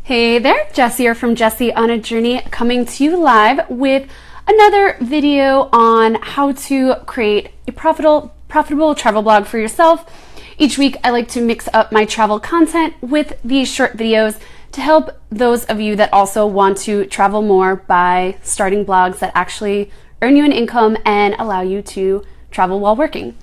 Hey there, Jessie here from Jessie on a Journey, coming to you live with another video on how to create a profitable travel blog for yourself. Each week I like to mix up my travel content with these short videos to help those of you that also want to travel more by starting blogs that actually earn you an income and allow you to travel while working.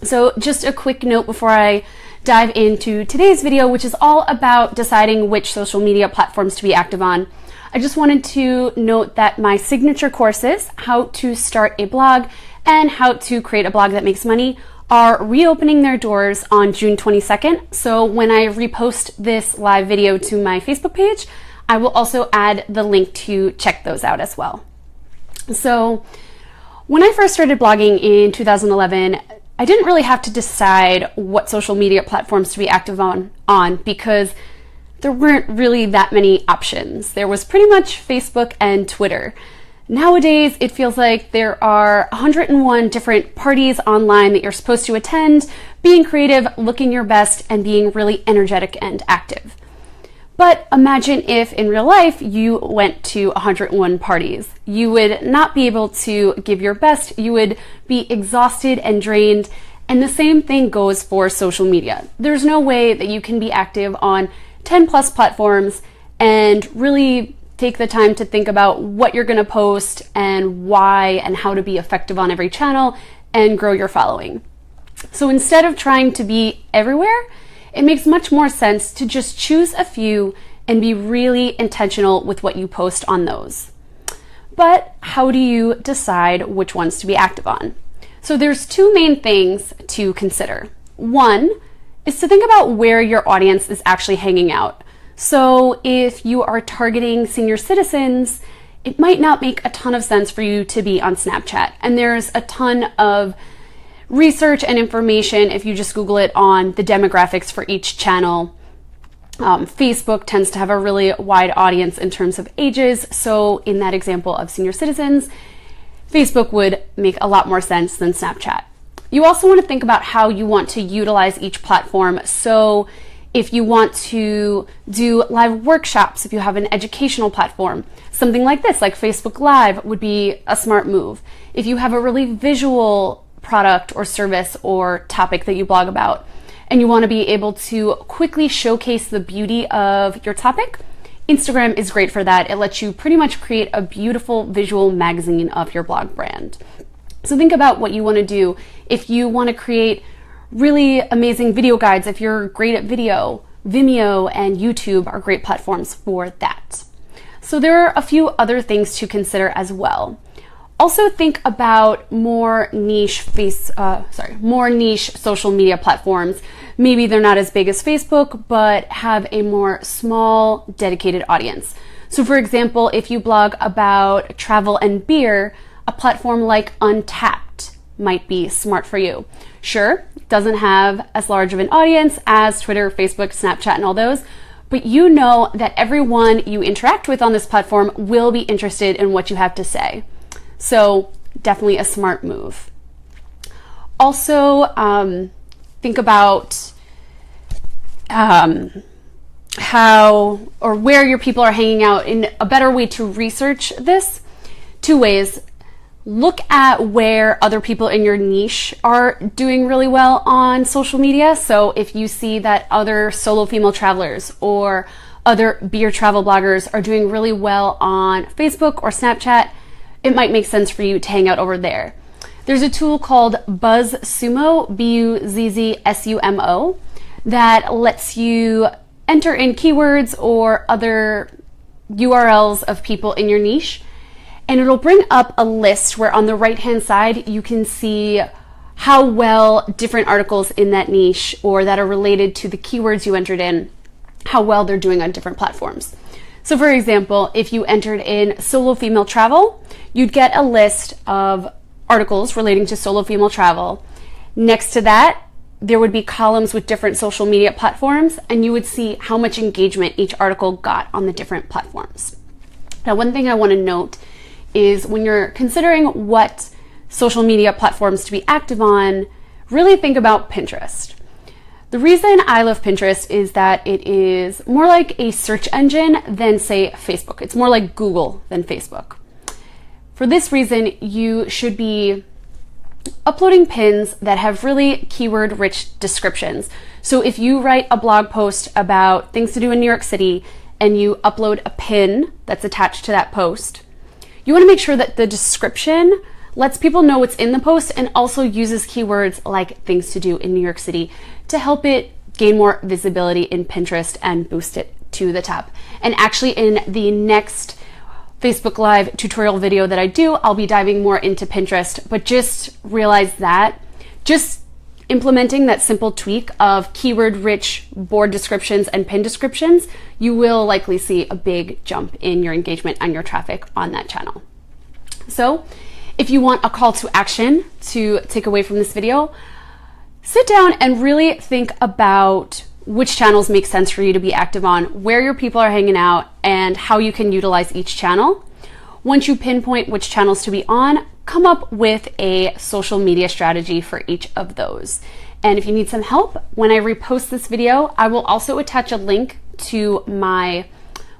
So just a quick note before I dive into today's video, which is all about deciding which social media platforms to be active on. I just wanted to note that my signature courses, how to start a blog and how to create a blog that makes money, are reopening their doors on June 22nd. So when I repost this live video to my Facebook page, I will also add the link to check those out as well. So when I first started blogging in 2011, I didn't really have to decide what social media platforms to be active on because there weren't really that many options. There was pretty much Facebook and Twitter. Nowadays, it feels like there are 101 different parties online that you're supposed to attend, being creative, looking your best, and being really energetic and active. But imagine if in real life you went to 101 parties. You would not be able to give your best. You would be exhausted and drained. And the same thing goes for social media. There's no way that you can be active on 10 plus platforms and really take the time to think about what you're going to post and why and how to be effective on every channel and grow your following. So instead of trying to be everywhere, it makes much more sense to just choose a few and be really intentional with what you post on those. But how do you decide which ones to be active on? So there's two main things to consider. One is to think about where your audience is actually hanging out. So if you are targeting senior citizens, it might not make a ton of sense for you to be on Snapchat. And there's a ton of research and information if you just Google it on the demographics for each channel. Facebook tends to have a really wide audience in terms of ages. So in that example of senior citizens, Facebook would make a lot more sense than Snapchat. You also want to think about how you want to utilize each platform. So if you want to do live workshops, if you have an educational platform, something like this, like Facebook Live, would be a smart move. If you have a really visual product or service or topic that you blog about, and you want to be able to quickly showcase the beauty of your topic, Instagram is great for that. It lets you pretty much create a beautiful visual magazine of your blog brand. So think about what you want to do. If you want to create really amazing video guides, if you're great at video, Vimeo and YouTube are great platforms for that. So there are a few other things to consider as well. Also think about more niche social media platforms. Maybe they're not as big as Facebook, but have a more small, dedicated audience. So for example, if you blog about travel and beer, a platform like Untappd might be smart for you. Sure, it doesn't have as large of an audience as Twitter, Facebook, Snapchat, and all those, but you know that everyone you interact with on this platform will be interested in what you have to say. So definitely a smart move. Also, think about how or where your people are hanging out. In a better way to research this, two ways. Look at where other people in your niche are doing really well on social media. So if you see that other solo female travelers or other beer travel bloggers are doing really well on Facebook or Snapchat, it might make sense for you to hang out over there. There's a tool called BuzzSumo, BuzzSumo, that lets you enter in keywords or other URLs of people in your niche, and it'll bring up a list where on the right-hand side you can see how well different articles in that niche or that are related to the keywords you entered in, how well they're doing on different platforms. So for example, if you entered in solo female travel, you'd get a list of articles relating to solo female travel. Next to that, there would be columns with different social media platforms, and you would see how much engagement each article got on the different platforms. Now, one thing I want to note is when you're considering what social media platforms to be active on, really think about Pinterest. The reason I love Pinterest is that it is more like a search engine than, say, Facebook. It's more like Google than Facebook. For this reason, you should be uploading pins that have really keyword-rich descriptions. So if you write a blog post about things to do in New York City and you upload a pin that's attached to that post, you want to make sure that the description lets people know what's in the post and also uses keywords like things to do in New York City to help it gain more visibility in Pinterest and boost it to the top. And actually in the next Facebook Live tutorial video that I do, I'll be diving more into Pinterest, but just realize that just implementing that simple tweak of keyword-rich board descriptions and pin descriptions, you will likely see a big jump in your engagement and your traffic on that channel. So if you want a call to action to take away from this video, sit down and really think about which channels make sense for you to be active on, where your people are hanging out, and how you can utilize each channel. Once you pinpoint which channels to be on, come up with a social media strategy for each of those. And if you need some help, when I repost this video, I will also attach a link to my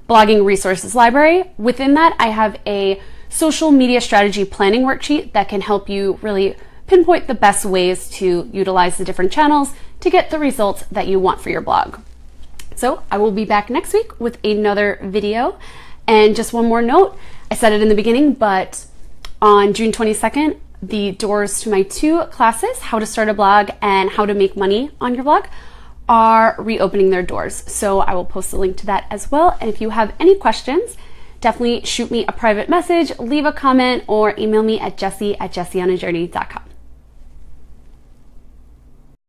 blogging resources library. Within that, I have a social media strategy planning worksheet that can help you really pinpoint the best ways to utilize the different channels to get the results that you want for your blog. So I will be back next week with another video. And just one more note, I said it in the beginning, but on June 22nd, the doors to my 2 classes, how to start a blog and how to make money on your blog, are reopening their doors. So I will post a link to that as well. And if you have any questions, definitely shoot me a private message, leave a comment, or email me at jessie@jessieonajourney.com.